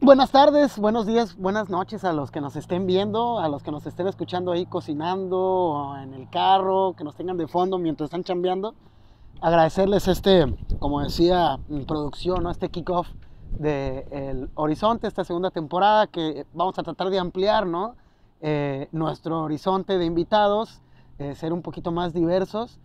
Buenas tardes, buenos días, buenas noches a los que nos estén viendo, a los que nos estén escuchando ahí cocinando, o en el carro, que nos tengan de fondo mientras están chambeando. Agradecerles como decía en producción, ¿no? Este kickoff de El Horizonte, esta segunda temporada que vamos a tratar de ampliar, ¿no? Nuestro horizonte de invitados, ser un poquito más diversos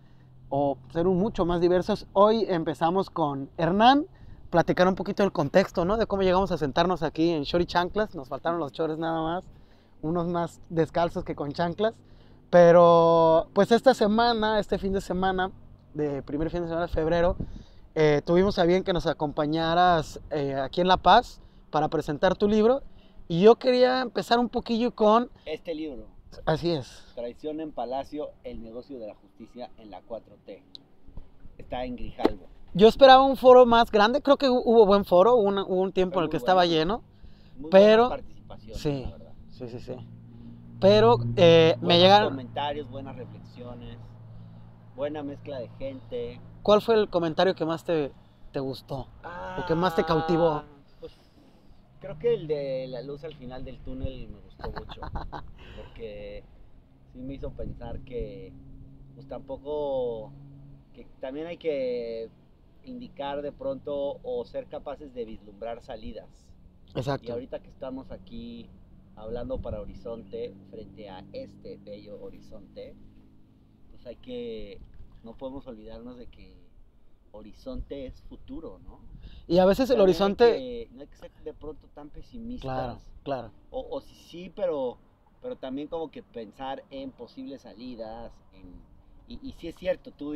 o ser mucho más diversos. Hoy empezamos con Hernán, platicar un poquito del contexto, ¿no? De cómo llegamos a sentarnos aquí en short y chanclas. Nos faltaron los chores nada más, unos más descalzos que con chanclas. Pero pues esta semana, este fin de semana, de primer fin de semana de febrero, tuvimos a bien que nos acompañaras aquí en La Paz para presentar tu libro. Y yo quería empezar un poquillo con... Este libro, Así es. Traición en Palacio, el negocio de la justicia en la 4T. Está en Grijalbo. Yo esperaba un foro más grande, creo que hubo buen foro, hubo un tiempo en el que estaba lleno. Muy pero buenas participaciones, sí, la verdad. sí. Pero me Buenos llegaron... comentarios, buenas reflexiones, buena mezcla de gente. ¿Cuál fue el comentario que más te gustó? ¿O que más te cautivó? Pues creo que el de la luz al final del túnel me gustó mucho. Porque sí me hizo pensar que pues tampoco, que también hay que indicar de pronto o ser capaces de vislumbrar salidas. Exacto. Y ahorita que estamos aquí hablando para Horizonte, frente a este bello horizonte, pues no podemos olvidarnos de que Horizonte es futuro, ¿no? Y a veces el También horizonte... no hay que ser de pronto tan pesimistas. Claro. O sí, pero también como que pensar en posibles salidas. Y sí es cierto, tú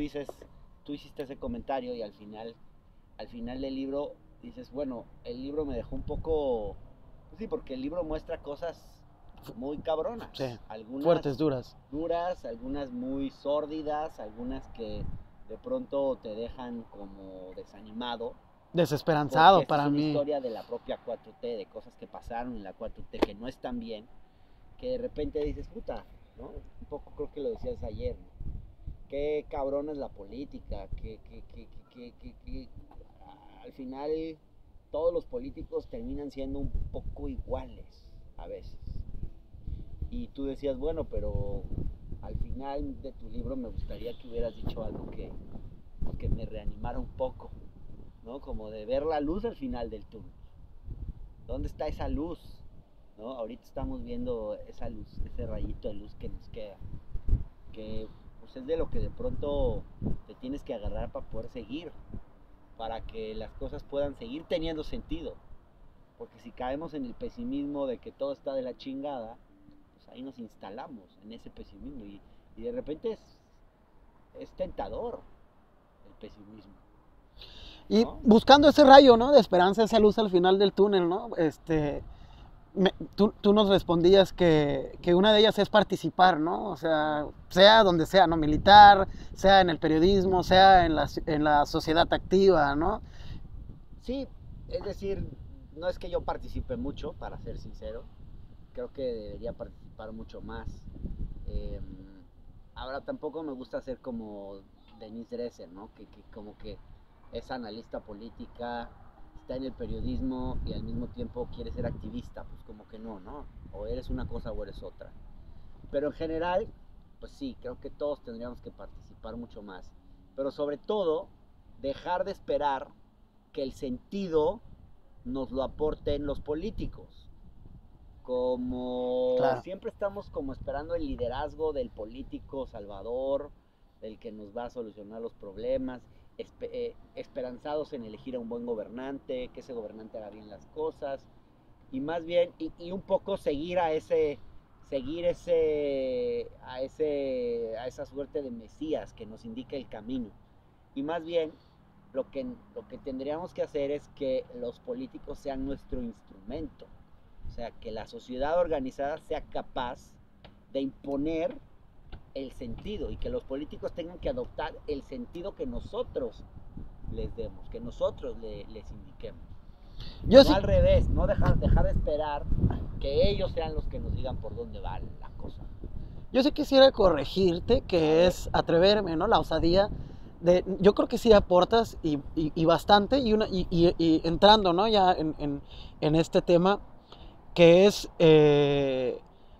hiciste ese comentario y al final del libro dices, bueno, el libro me dejó un poco... Pues sí, porque el libro muestra cosas muy cabronas. Sí, algunas fuertes, duras. Algunas muy sórdidas, algunas que de pronto te dejan como desanimado. Desesperanzado Porque para es una mí. historia de la propia 4T, de cosas que pasaron en la 4T que no están bien, que de repente dices, puta, ¿no? Un poco creo que lo decías ayer, ¿no? Qué cabrón es la política, que al final todos los políticos terminan siendo un poco iguales a veces. Y tú decías, bueno, pero al final de tu libro me gustaría que hubieras dicho algo que me reanimara un poco, ¿no? Como de ver la luz al final del túnel. ¿Dónde está esa luz? ¿No? Ahorita estamos viendo esa luz, ese rayito de luz que nos queda. Que pues es de lo que de pronto te tienes que agarrar para poder seguir. Para que las cosas puedan seguir teniendo sentido. Porque si caemos en el pesimismo de que todo está de la chingada, pues ahí nos instalamos en ese pesimismo. Y de repente es tentador el pesimismo. Y ¿no? buscando ese rayo, ¿no? De esperanza, esa luz al final del túnel, ¿no? Tú nos respondías que una de ellas es participar, ¿no? O sea donde sea, ¿no? Militar, sea en el periodismo, sea en la sociedad activa, ¿no? Sí, es decir, no es que yo participe mucho, para ser sincero. Creo que debería participar mucho más. Ahora tampoco me gusta ser como Denise Dresser, ¿no? Que como que es analista política, está en el periodismo y al mismo tiempo quiere ser activista. Pues como que no, ¿no? O eres una cosa o eres otra. Pero en general, pues sí, creo que todos tendríamos que participar mucho más. Pero sobre todo, dejar de esperar que el sentido nos lo aporten los políticos. Como Claro. siempre estamos como esperando el liderazgo del político salvador, del que nos va a solucionar los problemas, esperanzados en elegir a un buen gobernante, que ese gobernante haga bien las cosas, y más bien, y un poco seguir a esa suerte de Mesías que nos indica el camino. Y más bien, lo que tendríamos que hacer es que los políticos sean nuestro instrumento. O sea, que la sociedad organizada sea capaz de imponer el sentido y que los políticos tengan que adoptar el sentido que nosotros les demos, que nosotros les indiquemos. Yo no sí, al revés, no dejar de esperar que ellos sean los que nos digan por dónde va la cosa. yo sí quisiera corregirte, que es atreverme, ¿no? La osadía yo creo que sí aportas y bastante, y entrando, ¿no? Ya en este tema, que es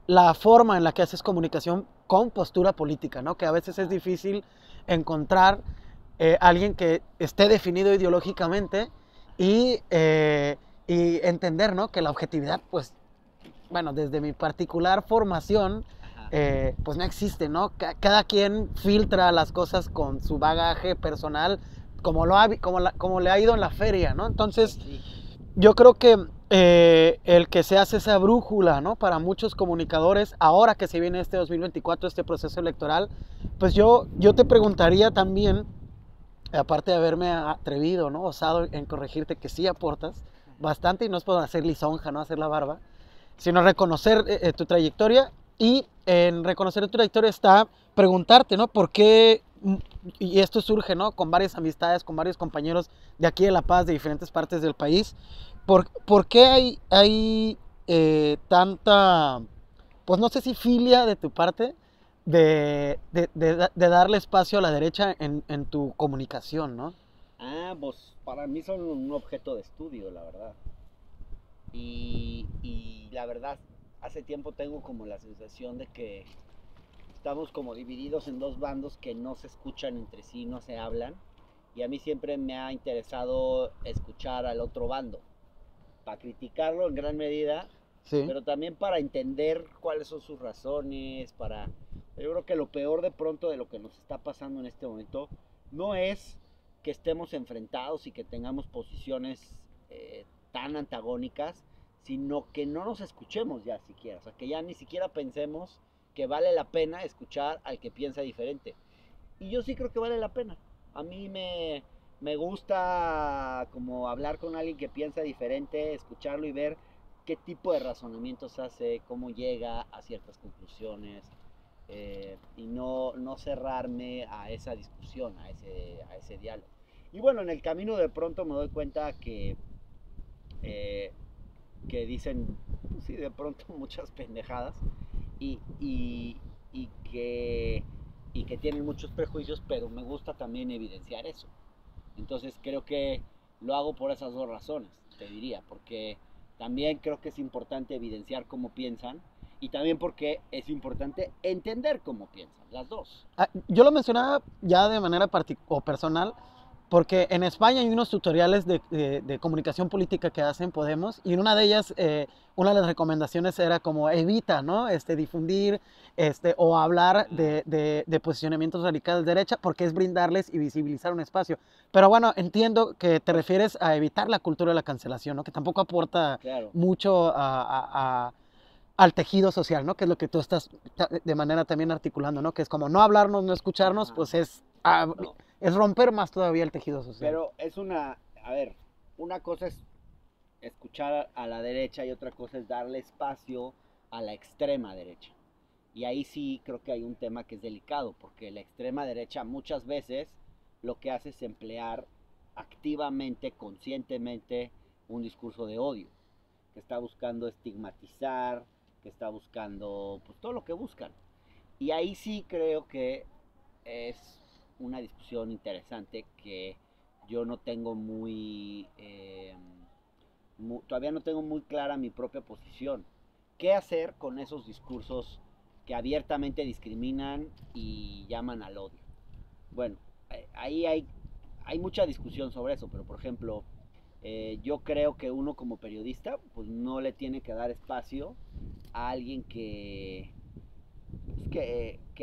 la forma en la que haces comunicación con postura política, ¿no? Que a veces es difícil encontrar alguien que esté definido ideológicamente y entender, ¿no? Que la objetividad, pues, bueno, desde mi particular formación, Ajá. pues no existe, ¿no? Cada quien filtra las cosas con su bagaje personal, como le ha ido en la feria, ¿no? Entonces, Pues sí. yo creo que el que se hace esa brújula, ¿no? Para muchos comunicadores, ahora que se viene este 2024, este proceso electoral, pues yo te preguntaría también, aparte de haberme atrevido, ¿no? Osado en corregirte que sí aportas bastante, y no es por hacer lisonja, ¿no? Hacer la barba, sino reconocer tu trayectoria, y en reconocer tu trayectoria está preguntarte, ¿no? ¿Por qué? Y esto surge, ¿no? Con varias amistades, con varios compañeros de aquí de La Paz, de diferentes partes del país. ¿Por qué hay tanta, pues no sé si filia de tu parte, de darle espacio a la derecha en tu comunicación, ¿no? Pues para mí son un objeto de estudio, la verdad. Y la verdad, hace tiempo tengo como la sensación de que estamos como divididos en dos bandos que no se escuchan entre sí, no se hablan. Y a mí siempre me ha interesado escuchar al otro bando, para criticarlo en gran medida, Sí. pero también para entender cuáles son sus razones, para... Yo creo que lo peor de pronto de lo que nos está pasando en este momento no es que estemos enfrentados y que tengamos posiciones tan antagónicas, sino que no nos escuchemos ya siquiera, o sea, que ya ni siquiera pensemos que vale la pena escuchar al que piensa diferente. Y yo sí creo que vale la pena. A mí me gusta como hablar con alguien que piensa diferente, escucharlo y ver qué tipo de razonamientos hace, cómo llega a ciertas conclusiones, y no cerrarme a esa discusión, a ese diálogo. Y bueno, en el camino de pronto me doy cuenta eh, que dicen, pues sí, de pronto muchas pendejadas y, y, y, que, y que tienen muchos prejuicios, pero me gusta también evidenciar eso. Entonces creo que lo hago por esas dos razones, te diría, porque también creo que es importante evidenciar cómo piensan y también porque es importante entender cómo piensan, las dos. Yo lo mencionaba ya de manera personal, porque en España hay unos tutoriales de comunicación política que hacen Podemos, y en una de ellas, una de las recomendaciones era como evita, ¿no? Difundir o hablar de posicionamientos radicales de derecha, porque es brindarles y visibilizar un espacio. Pero bueno, entiendo que te refieres a evitar la cultura de la cancelación, ¿no? Que tampoco aporta Claro. mucho al tejido social, ¿no? Que es lo que tú estás de manera también articulando, ¿no? Que es como no hablarnos, no escucharnos, pues No, es romper más todavía el tejido social. pero es a ver, una cosa es escuchar a la derecha y otra cosa es darle espacio a la extrema derecha. Y ahí sí creo que hay un tema que es delicado, porque la extrema derecha muchas veces lo que hace es emplear activamente, conscientemente, un discurso de odio, que está buscando estigmatizar, que está buscando pues todo lo que buscan. Y ahí sí creo que es una discusión interesante que yo no tengo todavía no tengo muy clara mi propia posición. ¿Qué hacer con esos discursos que abiertamente discriminan y llaman al odio? Bueno, ahí hay mucha discusión sobre eso, pero por ejemplo, yo creo que uno como periodista pues no le tiene que dar espacio a alguien que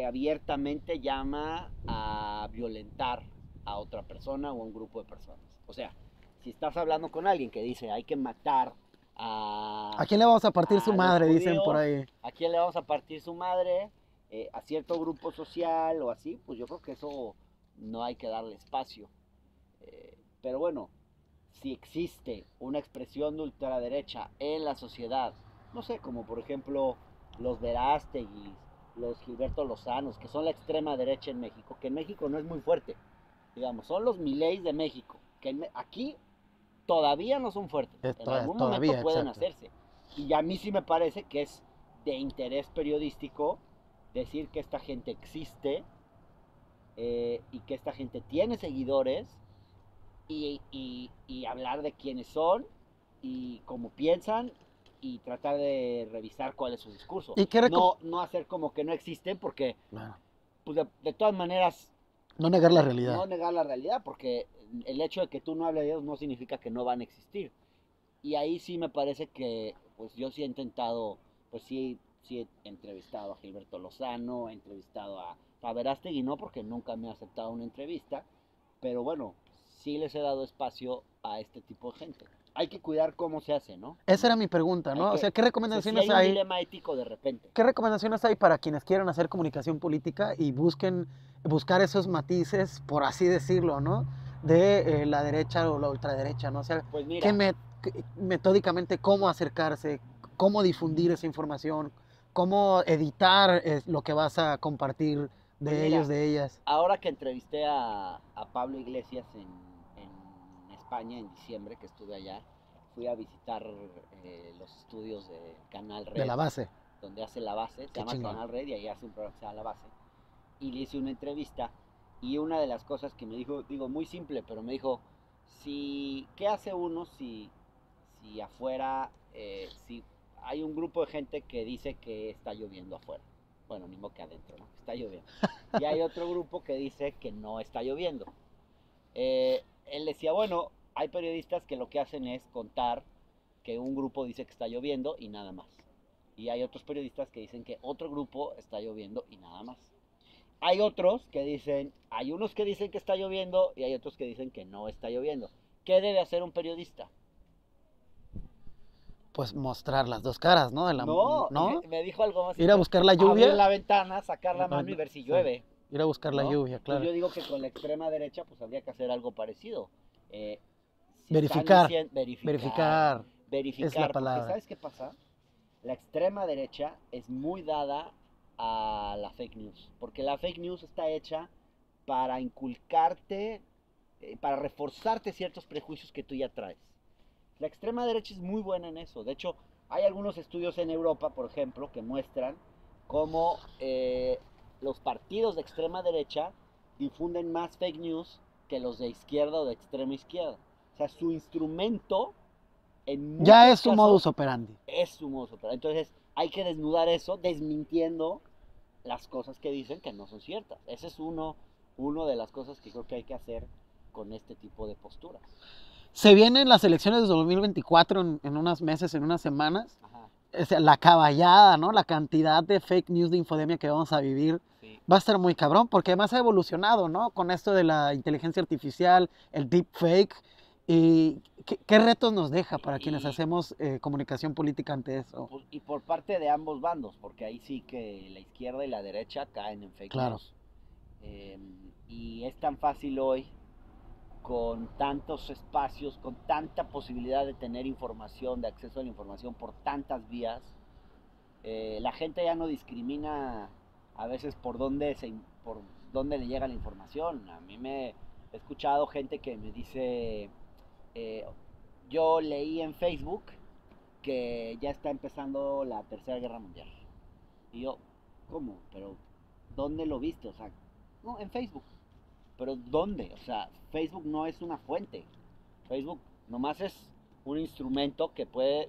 abiertamente llama a violentar a otra persona o a un grupo de personas. O sea, si estás hablando con alguien que dice hay que matar ¿A quién le vamos a partir su madre? judíos, Dicen por ahí. a quién le vamos a partir su madre, a cierto grupo social o así, pues yo creo que eso no hay que darle espacio. Pero bueno, si existe una expresión de ultraderecha en la sociedad, no sé, como por ejemplo los Verástegui, los Gilberto Lozanos, que son la extrema derecha en México, que en México no es muy fuerte, digamos, son los Mileis de México, que aquí todavía no son fuertes, en algún momento pueden Exacto. hacerse. Y a mí sí me parece que es de interés periodístico decir que esta gente existe y que esta gente tiene seguidores y hablar de quiénes son y cómo piensan y tratar de revisar cuál es su discurso. ¿Y qué no hacer como que no existen porque Claro. pues de todas maneras No negar la realidad. no negar la realidad porque el hecho de que tú no hables de ellos no significa que no van a existir. Y ahí sí me parece que pues yo sí he intentado, pues sí he entrevistado a Gilberto Lozano, he entrevistado a Verástegui, no porque nunca me ha aceptado una entrevista, pero bueno, sí les he dado espacio a este tipo de gente. Hay que cuidar cómo se hace, ¿no? Esa era mi pregunta, ¿no? O sea, ¿qué sí recomendaciones hay un hay? dilema ético de repente. ¿Qué recomendaciones hay para quienes quieran hacer comunicación política y buscar esos matices, por así decirlo, ¿no? De la derecha o la ultraderecha, ¿no? O sea, Pues mira, metódicamente cómo acercarse, cómo difundir esa información, cómo editar lo que vas a compartir de pues ellos, mira, de ellas. ahora que entrevisté a Pablo Iglesias en España en diciembre, que estuve allá, fui a visitar los estudios de Canal Red. De la base. Donde hace La Base, se llama Canal Red y ahí hace un programa que se llama La Base. Y le hice una entrevista y una de las cosas que me dijo, digo muy simple, pero me dijo, ¿qué hace uno si afuera, si hay un grupo de gente que dice que está lloviendo afuera? Bueno, ni modo que adentro, ¿no? Está lloviendo. Y hay otro grupo que dice que no está lloviendo. Él decía, bueno, hay periodistas que lo que hacen es contar que un grupo dice que está lloviendo y nada más. Y hay otros periodistas que dicen que otro grupo está lloviendo y nada más. Hay otros que dicen, hay unos que dicen que está lloviendo y hay otros que dicen que no está lloviendo. ¿Qué debe hacer un periodista? Pues mostrar las dos caras, ¿no? No, me dijo algo más. Ir a buscar la lluvia. Abrir la ventana, sacar la mano y ver si llueve. Ir a buscar la ¿no? lluvia, claro. Pues yo digo que con la extrema derecha pues habría que hacer algo parecido. Verificar. Verificar. Es la palabra. Porque ¿sabes qué pasa? La extrema derecha es muy dada a la fake news. Porque la fake news está hecha para inculcarte, para reforzarte ciertos prejuicios que tú ya traes. La extrema derecha es muy buena en eso. De hecho, hay algunos estudios en Europa, por ejemplo, que muestran cómo los partidos de extrema derecha difunden más fake news que los de izquierda o de extrema izquierda. O sea, su instrumento ya es su modus operandi. Es su modus operandi. Entonces, hay que desnudar eso, desmintiendo las cosas que dicen que no son ciertas. Ese es uno de las cosas que creo que hay que hacer con este tipo de posturas. Se vienen las elecciones de 2024 en unos meses, en unas semanas. Ajá. O sea, la caballada, ¿no? La cantidad de fake news, de infodemia que vamos a vivir, sí, va a estar muy cabrón, porque además ha evolucionado, ¿no? Con esto de la inteligencia artificial, el deepfake. ¿Y qué retos nos deja para quienes hacemos comunicación política ante eso? Y por parte de ambos bandos, porque ahí sí que la izquierda y la derecha caen en fake news. Y es tan fácil hoy, con tantos espacios, con tanta posibilidad de tener información, de acceso a la información por tantas vías, la gente ya no discrimina a veces por dónde le llega la información. A mí me he escuchado gente que me dice, yo leí en Facebook que ya está empezando la Tercera Guerra Mundial. Y yo, ¿cómo? ¿Pero dónde lo viste? O sea, no, en Facebook. ¿Pero dónde? O sea, Facebook no es una fuente. Facebook nomás es un instrumento que puede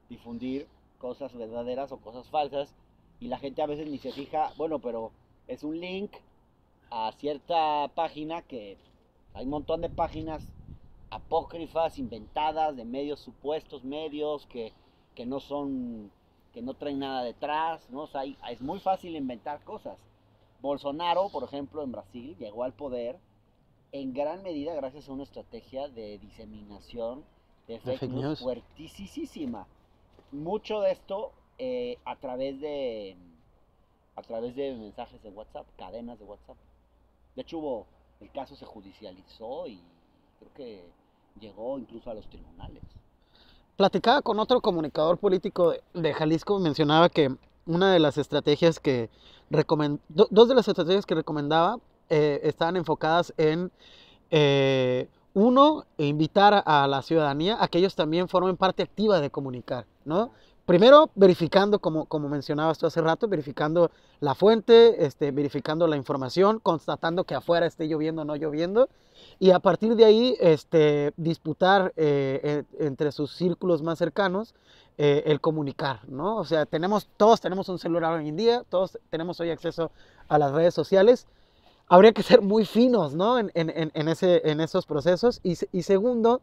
difundir cosas verdaderas o cosas falsas. Y la gente a veces ni se fija, bueno, pero es un link a cierta página que hay un montón de páginas apócrifas, inventadas, de medios, supuestos medios que no son, que no traen nada detrás, ¿no? O sea, es muy fácil inventar cosas. Bolsonaro, por ejemplo, en Brasil, llegó al poder en gran medida gracias a una estrategia de diseminación de fake news fuertísima. Mucho de esto a través de mensajes de WhatsApp, cadenas de WhatsApp. De hecho, el caso se judicializó y creo que llegó incluso a los tribunales. Platicaba con otro comunicador político de Jalisco, mencionaba que una de las estrategias dos de las estrategias que recomendaba estaban enfocadas en, uno, invitar a la ciudadanía a que ellos también formen parte activa de comunicar, ¿no? primero verificando, como mencionabas tú hace rato, verificando la fuente, verificando la información, constatando que afuera esté lloviendo o no lloviendo, y a partir de ahí disputar entre sus círculos más cercanos el comunicar, ¿no? O sea, todos tenemos un celular hoy en día, todos tenemos hoy acceso a las redes sociales. Habría que ser muy finos, ¿no? En esos procesos. Y segundo,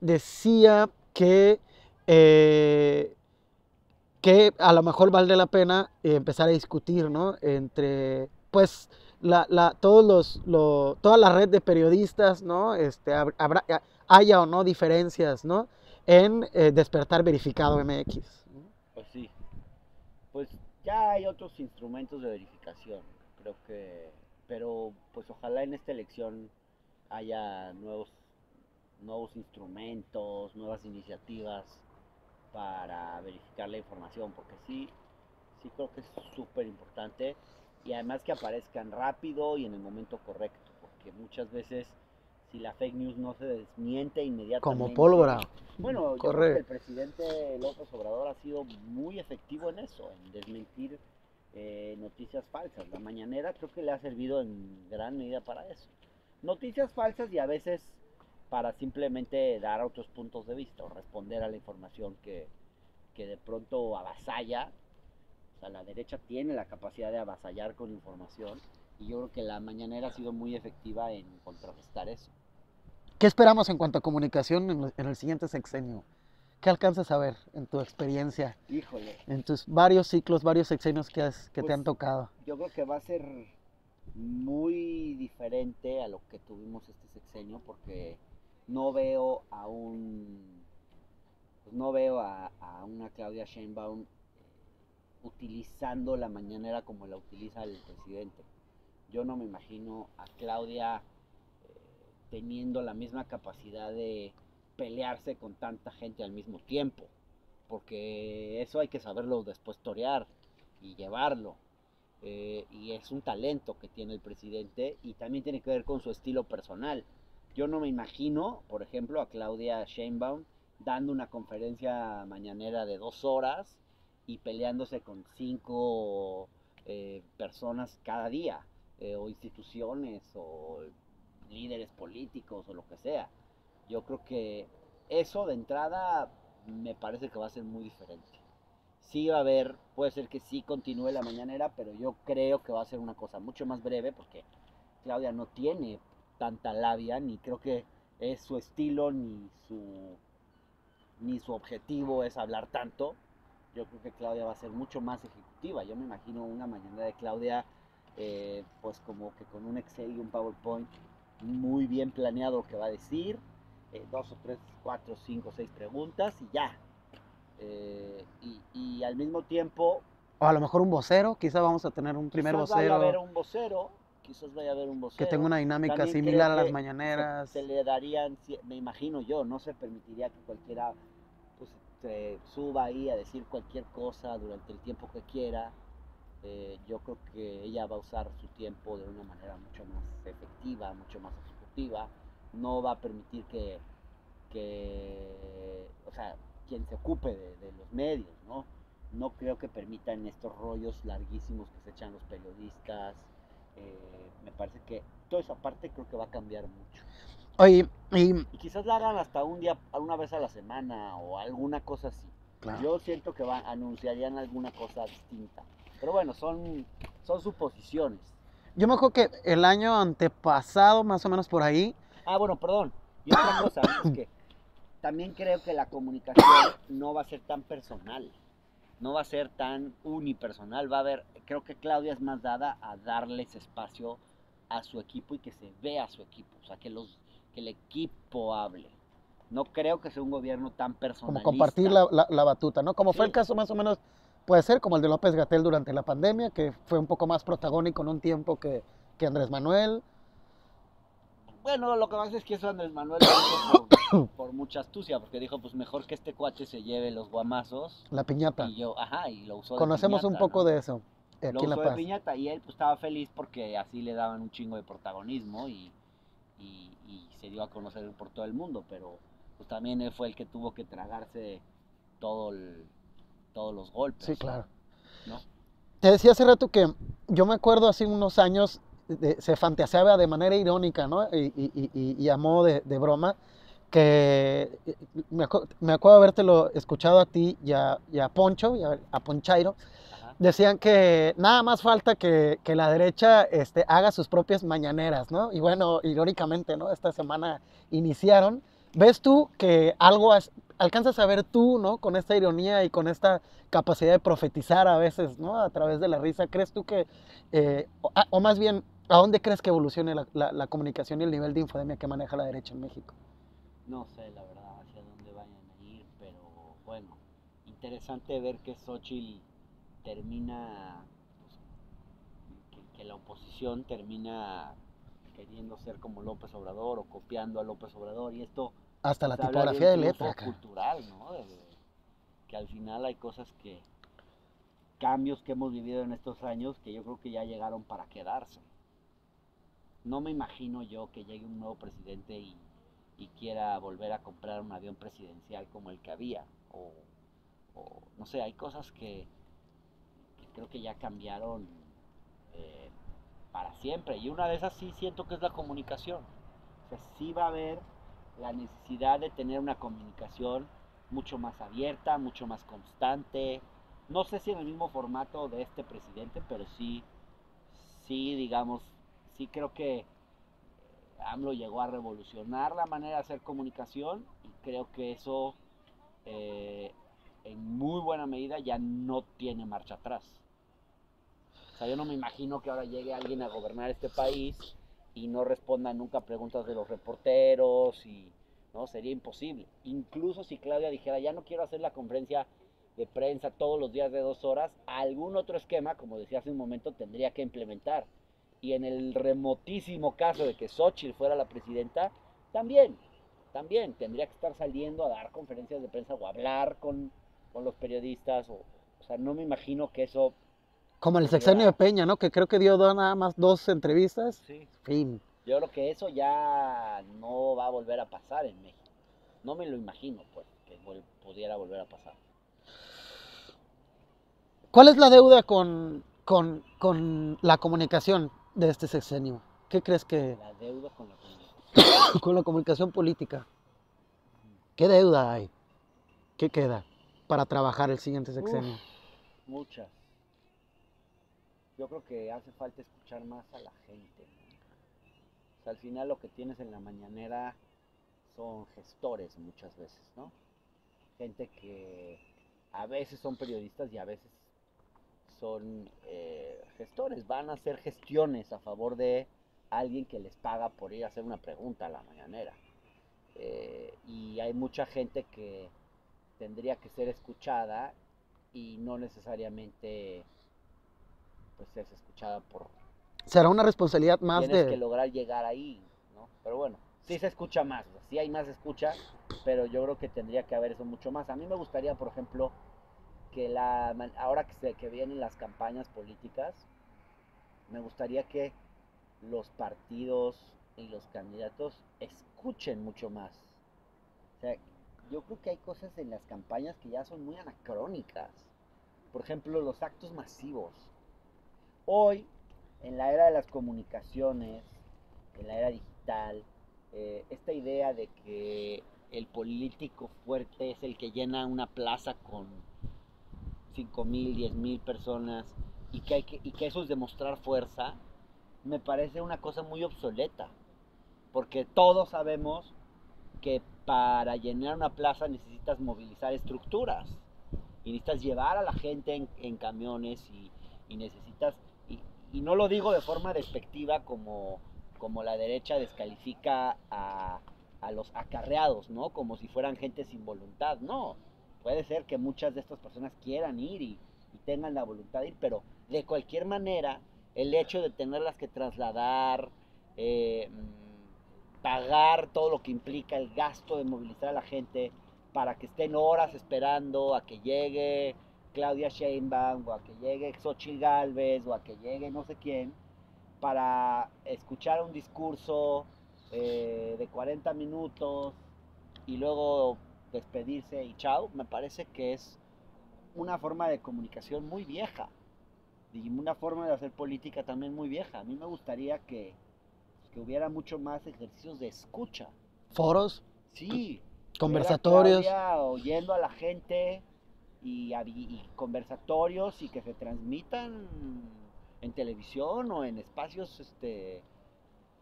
decía eh, que a lo mejor vale la pena empezar a discutir, ¿no? Entre, pues, toda la red de periodistas, ¿no? Haya o no diferencias, ¿no? En Despertar Verificado MX. Pues sí, pues ya hay otros instrumentos de verificación, creo que, pero pues ojalá en esta elección haya nuevos instrumentos, nuevas iniciativas para verificar la información, porque sí creo que es súper importante y además que aparezcan rápido y en el momento correcto, porque muchas veces si la fake news no se desmiente Como inmediatamente, pólvora. bueno, yo creo que Corre. el presidente López Obrador ha sido muy efectivo en eso, en desmentir noticias falsas. La mañanera creo que le ha servido en gran medida para eso. Noticias falsas y a veces para simplemente dar otros puntos de vista o responder a la información que de pronto avasalla. O sea, la derecha tiene la capacidad de avasallar con información y yo creo que la mañanera ha sido muy efectiva en contrarrestar eso. ¿Qué esperamos en cuanto a comunicación en el siguiente sexenio? ¿Qué alcanzas a ver en tu experiencia, Híjole, en tus varios ciclos, varios sexenios que te pues han tocado? yo creo que va a ser muy diferente a lo que tuvimos este sexenio porque no veo a pues no veo a una Claudia Sheinbaum utilizando la mañanera como la utiliza el presidente. Yo no me imagino a Claudia teniendo la misma capacidad de pelearse con tanta gente al mismo tiempo, porque eso hay que saberlo después torear y llevarlo. Y es un talento que tiene el presidente y también tiene que ver con su estilo personal. Yo no me imagino, por ejemplo, a Claudia Sheinbaum dando una conferencia mañanera de 2 horas y peleándose con 5 personas cada día, o instituciones, o líderes políticos, o lo que sea. Yo creo que eso de entrada me parece que va a ser muy diferente. Sí va a haber, puede ser que sí continúe la mañanera, pero yo creo que va a ser una cosa mucho más breve porque Claudia no tiene tanta labia, ni creo que es su estilo, ni su objetivo es hablar tanto. Yo creo que Claudia va a ser mucho más ejecutiva. Yo me imagino una mañanera de Claudia, pues como que con un Excel y un PowerPoint muy bien planeado lo que va a decir, 2 o 3, 4, 5, 6 preguntas y ya. Y al mismo tiempo, O a lo mejor un vocero, quizá vamos a tener un primer quizás vaya a haber vocero un vocero, quizás vaya a haber un que tenga vocero. una dinámica También creo similar a las que se mañaneras. le darían, me imagino yo, no se permitiría que cualquiera pues, se suba ahí a decir cualquier cosa durante el tiempo que quiera. Yo creo que ella va a usar su tiempo de una manera mucho más efectiva, mucho más ejecutiva. No va a permitir o sea, quien se ocupe de los medios, ¿no? No creo que permitan estos rollos larguísimos que se echan los periodistas. Me parece que toda esa parte creo que va a cambiar mucho. Oye, y Y quizás la hagan hasta un día, una vez a la semana o alguna cosa así. claro, Yo siento que anunciarían alguna cosa distinta. Pero bueno, son suposiciones. yo me acuerdo que el año antepasado, más o menos por ahí, Ah, bueno, perdón. Y otra cosa, es que también creo que la comunicación no va a ser tan personal, no va a ser tan unipersonal, va a haber, creo que Claudia es más dada a darles espacio a su equipo y que se vea a su equipo, o sea, que el equipo hable. No creo que sea un gobierno tan como compartir personalista. la batuta, ¿no? Como fue el Sí, caso más o menos, puede ser como el de López Gatell durante la pandemia, que fue un poco más protagónico en un tiempo que Andrés Manuel. bueno, lo que pasa es que eso Andrés Manuel lo hizo por mucha astucia, porque dijo, pues mejor que este cuate se lleve los guamazos. La piñata. Y yo, ajá, y lo usó de Conocemos un piñata, poco ¿no? de eso Lo aquí en La usó de Paz. piñata y él pues estaba feliz porque así le daban un chingo de protagonismo y se dio a conocer por todo el mundo, pero pues también él fue el que tuvo que tragarse todo todos los golpes. Sí, claro. ¿No? Te decía hace rato que yo me acuerdo hace unos años, se fantaseaba de manera irónica, ¿no? Y a modo de broma, que me acuerdo habértelo escuchado a ti y a Poncho, a Ponchairo. Ajá. Decían que nada más falta que la derecha haga sus propias mañaneras, ¿no? Y bueno, irónicamente, ¿no? Esta semana iniciaron. ¿Ves tú que algo alcanzas a ver tú, ¿no? Con esta ironía y con esta capacidad de profetizar a veces, ¿no? A través de la risa. ¿Crees tú que, o más bien, a dónde crees que evolucione la comunicación y el nivel de infodemia que maneja la derecha en México? No sé, la verdad, hacia dónde vayan a ir, pero bueno, interesante ver que Xochitl termina, pues, que la oposición termina queriendo ser como López Obrador o copiando a López Obrador, y esto Hasta la pues habla de tipografía de un letra, triunfo cultural, ¿no? Que al final hay cosas que, cambios que hemos vivido en estos años que yo creo que ya llegaron para quedarse. No me imagino yo que llegue un nuevo presidente y quiera volver a comprar un avión presidencial como el que había, o no sé, hay cosas que creo que ya cambiaron eh, para siempre. Y una de esas sí siento que es la comunicación. O sea, sí va a haber la necesidad de tener una comunicación mucho más abierta, mucho más constante. No sé si en el mismo formato de este presidente, pero sí, sí, digamos, sí creo que AMLO llegó a revolucionar la manera de hacer comunicación y creo que eso eh, en muy buena medida ya no tiene marcha atrás. O sea, yo no me imagino que ahora llegue alguien a gobernar este país y no responda nunca a preguntas de los reporteros y no, sería imposible. Incluso si Claudia dijera, ya no quiero hacer la conferencia de prensa todos los días de 2 horas, algún otro esquema, como decía hace un momento, tendría que implementar. Y en el remotísimo caso de que Xochitl fuera la presidenta, también, también tendría que estar saliendo a dar conferencias de prensa o hablar con los periodistas. O sea, no me imagino que eso como el sexenio de pudiera. Peña, ¿no? Que creo que dio nada más 2 entrevistas. Sí. Fin. Yo creo que eso ya no va a volver a pasar en México. No me lo imagino, pues, que pudiera volver a pasar. ¿Cuál es la deuda con la comunicación de este sexenio? ¿Qué crees que La deuda con la comunidad. con la comunicación política? ¿Qué deuda hay? ¿Qué queda para trabajar el siguiente Uf, sexenio? muchas. Yo creo que hace falta escuchar más a la gente, ¿no? O sea, al final lo que tienes en la mañanera son gestores muchas veces, ¿no? Gente que a veces son periodistas y a veces son gestores, van a hacer gestiones a favor de alguien que les paga por ir a hacer una pregunta a la mañanera. Y hay mucha gente que tendría que ser escuchada y no necesariamente pues es escuchada por. Será una responsabilidad más Tienes que de... lograr llegar ahí, ¿no? Pero bueno, sí se escucha más, o sea, sí hay más escucha, pero yo creo que tendría que haber eso mucho más. A mí me gustaría, por ejemplo, que ahora que vienen las campañas políticas, me gustaría que los partidos y los candidatos escuchen mucho más. O sea, yo creo que hay cosas en las campañas que ya son muy anacrónicas. Por ejemplo, los actos masivos. Hoy, en la era de las comunicaciones, en la era digital, esta idea de que el político fuerte es el que llena una plaza con 5,000, 10,000 personas y que eso es demostrar fuerza, me parece una cosa muy obsoleta. Porque todos sabemos que para llenar una plaza necesitas movilizar estructuras y necesitas llevar a la gente en camiones y necesitas, y no lo digo de forma despectiva como la derecha descalifica a los acarreados, ¿no? Como si fueran gente sin voluntad, no. Puede ser que muchas de estas personas quieran ir y tengan la voluntad de ir, pero de cualquier manera, el hecho de tenerlas que trasladar, eh, pagar todo lo que implica el gasto de movilizar a la gente para que estén horas esperando a que llegue Claudia Sheinbaum o a que llegue Xochitl Gálvez o a que llegue no sé quién para escuchar un discurso de 40 minutos y luego despedirse y chao, me parece que es una forma de comunicación muy vieja y una forma de hacer política también muy vieja. A mí me gustaría que hubiera mucho más ejercicios de escucha. Foros, Sí, ver a conversatorios. Claudia oyendo a la gente y conversatorios y que se transmitan en televisión o en espacios,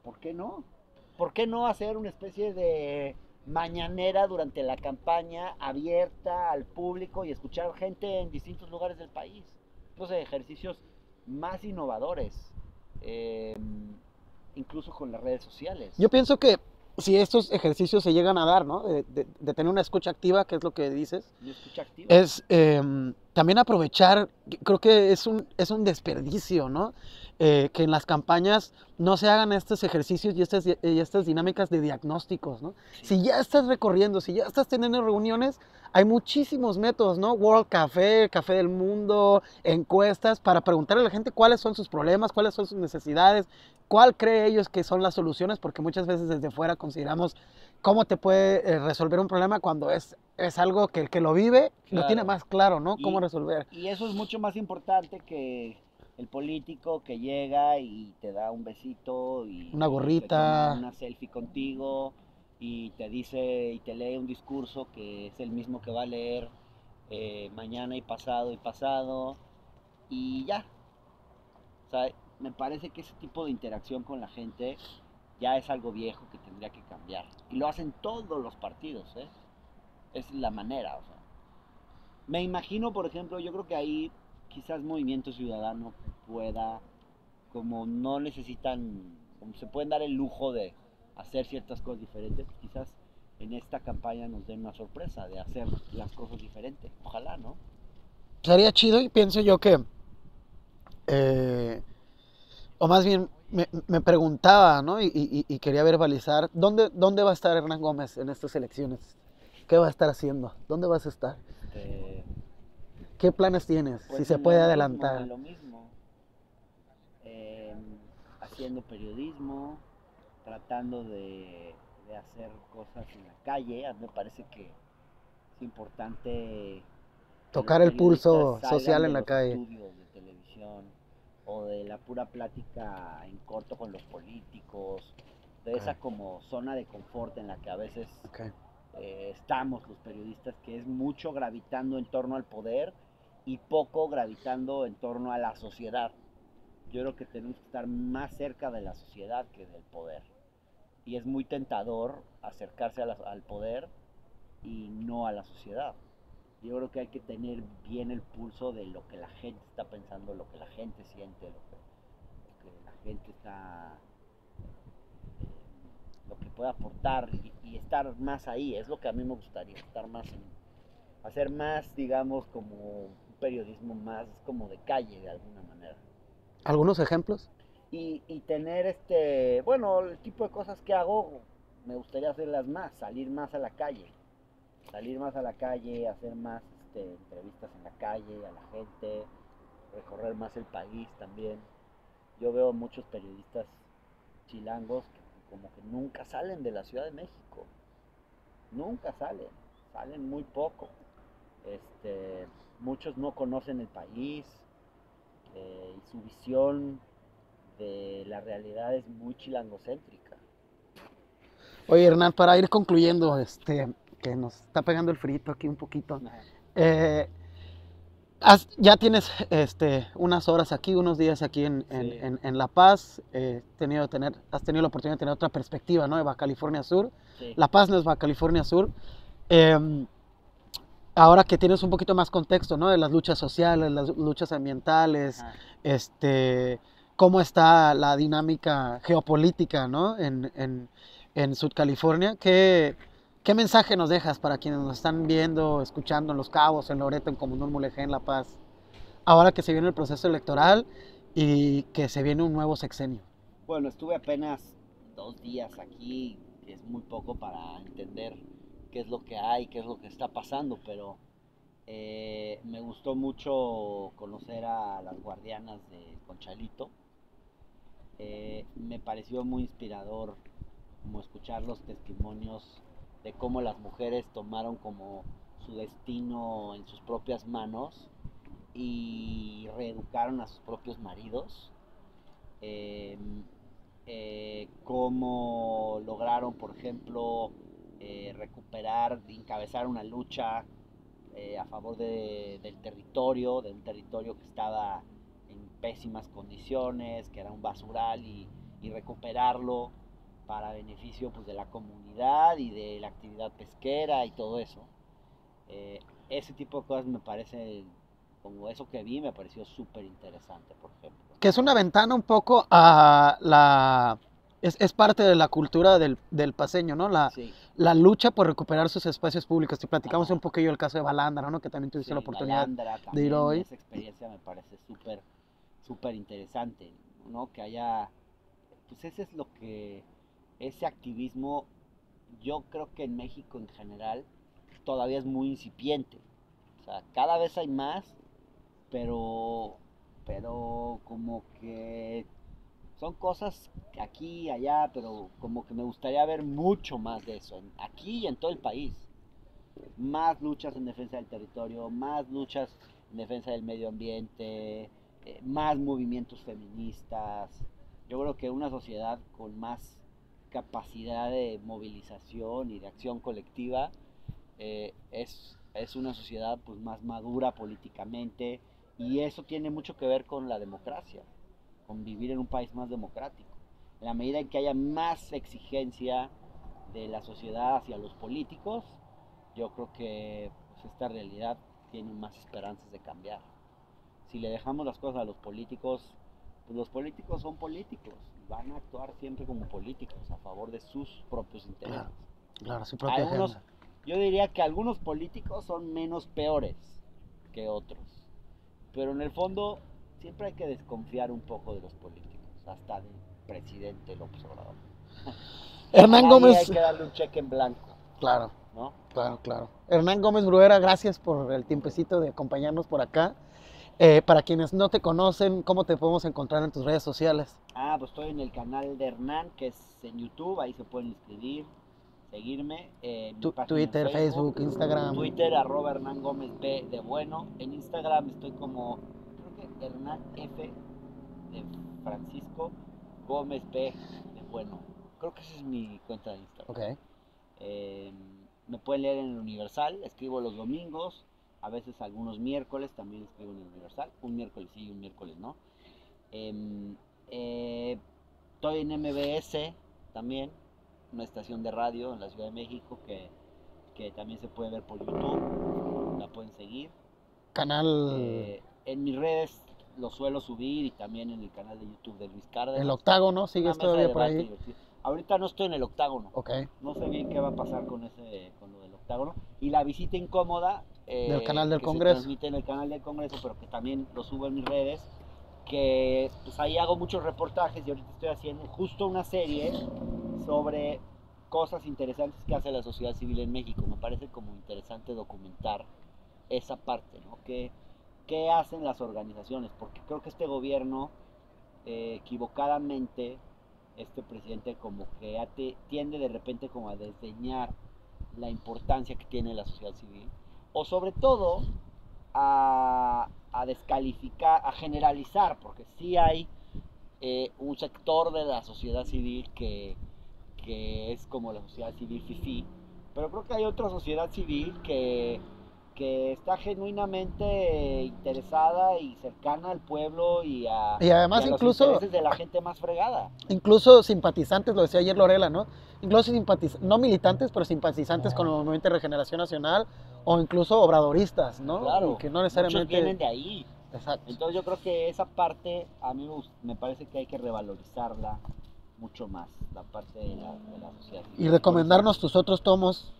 ¿por qué no? ¿Por qué no hacer una especie de mañanera durante la campaña abierta al público y escuchar gente en distintos lugares del país? No sé, ejercicios más innovadores, eh, incluso con las redes sociales. Yo pienso que si estos ejercicios se llegan a dar, ¿no? De tener una escucha activa, que es lo que dices, Una escucha activa. es también aprovechar, creo que es un desperdicio, ¿no? Que en las campañas no se hagan estos ejercicios y estas dinámicas de diagnósticos, ¿no? Sí. Si ya estás recorriendo, si ya estás teniendo reuniones, hay muchísimos métodos, ¿no? World Café, Café del Mundo, encuestas, para preguntarle a la gente cuáles son sus problemas, cuáles son sus necesidades, cuál cree ellos que son las soluciones, porque muchas veces desde fuera consideramos cómo te puede resolver un problema cuando es algo que el que lo vive lo tiene Claro. más claro, ¿no? Cómo Y, resolver. y eso es mucho más importante que el político que llega y te da un besito Una y se toma gorrita. una selfie contigo y te dice y te lee un discurso que es el mismo que va a leer mañana y pasado y ya. O sea, me parece que ese tipo de interacción con la gente ya es algo viejo que tendría que cambiar. Y lo hacen todos los partidos, ¿eh? Es la manera, o sea. Me imagino, por ejemplo, yo creo que ahí quizás Movimiento Ciudadano pueda, como no necesitan, como se pueden dar el lujo de hacer ciertas cosas diferentes, pues quizás en esta campaña nos den una sorpresa de hacer las cosas diferentes. Ojalá, ¿no? Sería chido y pienso yo que, eh, o más bien me preguntaba, ¿no? Y quería verbalizar, ¿dónde va a estar Hernán Gómez en estas elecciones? ¿Qué va a estar haciendo? ¿Dónde vas a estar? Este, ¿Qué planes tienes? Si pues se en lo puede mismo, adelantar. en lo mismo. eh, Haciendo periodismo, tratando de hacer cosas en la calle. A mí me parece que es importante que los Tocar el periodistas pulso salgan social en de la los calle. estudios de televisión o de la pura plática en corto con los políticos, de esa Okay, como zona de confort en la que a veces okay. estamos los periodistas, que es mucho gravitando en torno al poder y poco gravitando en torno a la sociedad. Yo creo que tenemos que estar más cerca de la sociedad que del poder. Y es muy tentador acercarse al poder y no a la sociedad. Yo creo que hay que tener bien el pulso de lo que la gente está pensando, lo que la gente siente, lo que la gente está, lo que puede aportar y estar más ahí. Es lo que a mí me gustaría, estar más hacer más, digamos, como un periodismo más como de calle de alguna manera. ¿Algunos ejemplos? Y tener bueno, el tipo de cosas que hago, me gustaría hacerlas más, salir más a la calle, hacer más entrevistas en la calle a la gente, recorrer más el país también. Yo veo muchos periodistas chilangos que como que nunca salen de la Ciudad de México, nunca salen muy poco. Muchos no conocen el país y su visión de la realidad es muy chilangocéntrica. Oye, Hernán, para ir concluyendo, que nos está pegando el frito aquí un poquito. Ajá. eh, ya tienes unas horas aquí, unos días aquí Sí, en La Paz. Has tenido la oportunidad de tener otra perspectiva, ¿no? De Baja California Sur. sí. La Paz no es Baja California Sur. Eh, Ahora que tienes un poquito más contexto, ¿no? De las luchas sociales, las luchas ambientales, Ajá. cómo está la dinámica geopolítica, ¿no? En Sud California. ¿Qué mensaje nos dejas para quienes nos están viendo, escuchando en Los Cabos, en Loreto, en Comunón, Mulegé, en La Paz? Ahora que se viene el proceso electoral y que se viene un nuevo sexenio. Bueno, estuve apenas 2 días aquí, que es muy poco para entender qué es lo que hay, qué es lo que está pasando, pero me gustó mucho conocer a las guardianas de Conchalito. Me pareció muy inspirador como escuchar los testimonios de cómo las mujeres tomaron como su destino en sus propias manos y reeducaron a sus propios maridos. Cómo lograron, por ejemplo, recuperar, encabezar una lucha a favor de un territorio que estaba en pésimas condiciones, que era un basural, y recuperarlo para beneficio pues, de la comunidad y de la actividad pesquera y todo eso. Ese tipo de cosas me parece, como eso que vi, me pareció súper interesante, por ejemplo. Que es una ventana un poco a la... Es parte de la cultura del paceño, ¿no? Sí. La lucha por recuperar sus espacios públicos. Te platicamos Ajá. un poquillo el caso de Balandra, ¿no? Que también tuviste Sí, la oportunidad Balandra, de ir hoy. esa experiencia me parece súper interesante, ¿no? Que haya, pues ese es lo que, ese activismo, yo creo que en México en general todavía es muy incipiente. O sea, cada vez hay más, pero como que son cosas aquí y allá, pero como que me gustaría ver mucho más de eso, aquí y en todo el país. Más luchas en defensa del territorio, más luchas en defensa del medio ambiente, más movimientos feministas. Yo creo que una sociedad con más capacidad de movilización y de acción colectiva es una sociedad pues, más madura políticamente, y eso tiene mucho que ver con la democracia, con vivir en un país más democrático. En la medida en que haya más exigencia de la sociedad hacia los políticos, yo creo que pues, esta realidad tiene más esperanzas de cambiar. Si le dejamos las cosas a los políticos, pues los políticos son políticos, van a actuar siempre como políticos, a favor de sus propios intereses. Claro, su propia agenda. Yo diría que algunos políticos son menos peores que otros, pero en el fondo siempre hay que desconfiar un poco de los políticos, hasta del presidente López Obrador. Hernán Gómez. Hay que darle un cheque en blanco. Claro, ¿no? Claro. Hernán Gómez Bruera, gracias por el tiempecito de acompañarnos por acá. Para quienes no te conocen, ¿cómo te podemos encontrar en tus redes sociales? Pues estoy en el canal de Hernán, que es en YouTube, ahí se pueden inscribir, seguirme. Twitter, Facebook, Instagram. Twitter, @Hernán Gómez B de bueno. En Instagram estoy como, creo que Hernán F de Francisco Gómez B de bueno. Creo que esa es mi cuenta de Instagram. Okay. Me pueden leer en el Universal, escribo los domingos, a veces algunos miércoles también escribo en el Universal, un miércoles sí y un miércoles no. Estoy en MBS también, una estación de radio en la Ciudad de México que también se puede ver por YouTube, la pueden seguir. Canal... en mis redes lo suelo subir, y también en el canal de YouTube de Luis Cárdenas. El Octágono, ¿sigues todavía por ahí? Divertido. Ahorita no estoy en el Octágono. Okay. No sé bien qué va a pasar con lo del Octágono. Y la visita incómoda del canal del que Congreso. Se transmite en el canal del Congreso, pero que también lo subo en mis redes. Que pues ahí hago muchos reportajes, y ahorita estoy haciendo justo una serie sobre cosas interesantes que hace la sociedad civil en México. Me parece como interesante documentar esa parte, ¿no? ¿Qué hacen las organizaciones? Porque creo que este gobierno, equivocadamente, este presidente como que tiende de repente como a desdeñar la importancia que tiene la sociedad civil, o sobre todo a descalificar, a generalizar, porque sí hay un sector de la sociedad civil que es como la sociedad civil fifí, pero creo que hay otra sociedad civil que está genuinamente interesada y cercana al pueblo y además y a incluso los intereses de la gente más fregada. Incluso simpatizantes, lo decía ayer Lorela, ¿no? Incluso no militantes, pero simpatizantes con el Movimiento de Regeneración Nacional, o incluso obradoristas, ¿no? Claro, que no necesariamente muchos vienen de ahí. Exacto. Entonces yo creo que esa parte a mí me parece que hay que revalorizarla mucho más, la parte de la sociedad. Y recomendarnos tus otros tomos.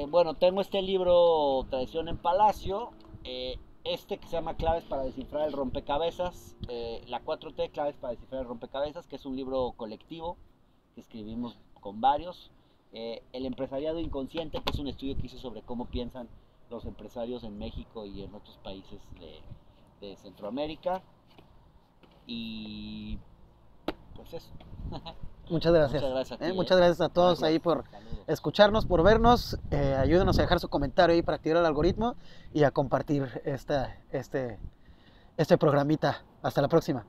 Bueno, tengo este libro, Tradición en Palacio, que se llama Claves para descifrar el rompecabezas, la 4T, Claves para descifrar el rompecabezas, que es un libro colectivo que escribimos con varios. El empresariado inconsciente, que es un estudio que hice sobre cómo piensan los empresarios en México y en otros países de Centroamérica. Y pues eso. Muchas gracias. Muchas gracias a ti, Muchas gracias a todos ahí por escucharnos, por vernos. Ayúdenos a dejar su comentario ahí para activar el algoritmo y a compartir este programita. Hasta la próxima.